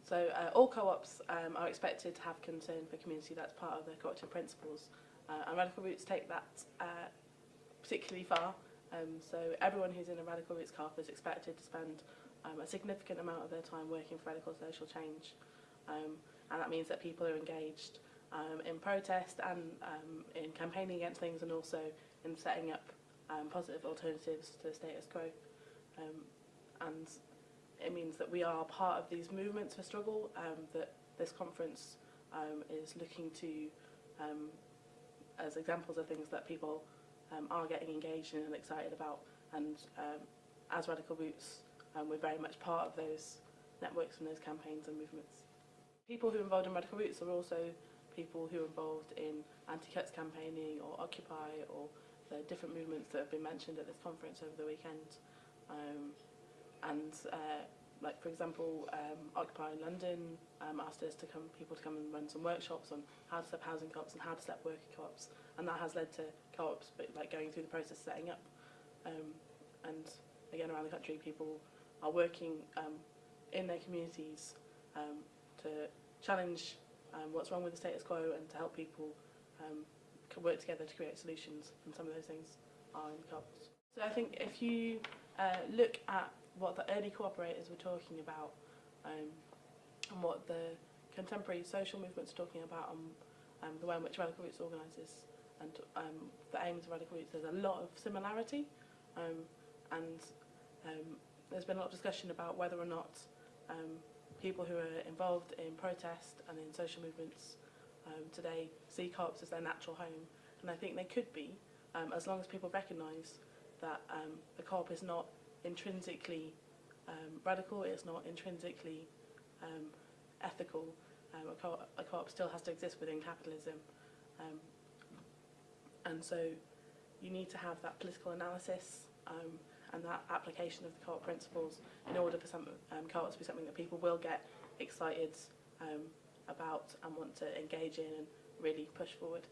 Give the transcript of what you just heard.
So all co-ops are expected to have concern for community. That's part of the cooperative principles. And Radical Roots take that particularly far. So everyone who's in a Radical Roots co-op is expected to spend a significant amount of their time working for radical social change. And that means that people are engaged in protest and in campaigning against things, and also in setting up positive alternatives to the status quo. And it means that we are part of these movements for struggle, that this conference is looking to as examples of things that people are getting engaged in and excited about. And as Radical Roots, we're very much part of those networks and those campaigns and movements. People who are involved in Radical Roots are also people who are involved in anti-cuts campaigning or Occupy or the different movements that have been mentioned at this conference over the weekend. Like for example, Occupy in London asked us people to come and run some workshops on how to set up housing co-ops and how to set up worker co-ops, and that has led to co-ops like going through the process of setting up. And again, around the country, people are working in their communities to challenge what's wrong with the status quo and to help people work together to create solutions, and some of those things are in the co-ops. So I think if you look at what the early cooperators were talking about and what the contemporary social movements are talking about, and the way in which Radical Roots organises and the aims of Radical Roots, there's a lot of similarity, and there's been a lot of discussion about whether or not people who are involved in protest and in social movements today see co-ops as their natural home, and I think they could be, as long as people recognise that the co-op is not intrinsically radical, it's not intrinsically ethical. A co-op still has to exist within capitalism, and so you need to have that political analysis and that application of the co-op principles in order for some co-ops to be something that people will get excited about and want to engage in and really push forward.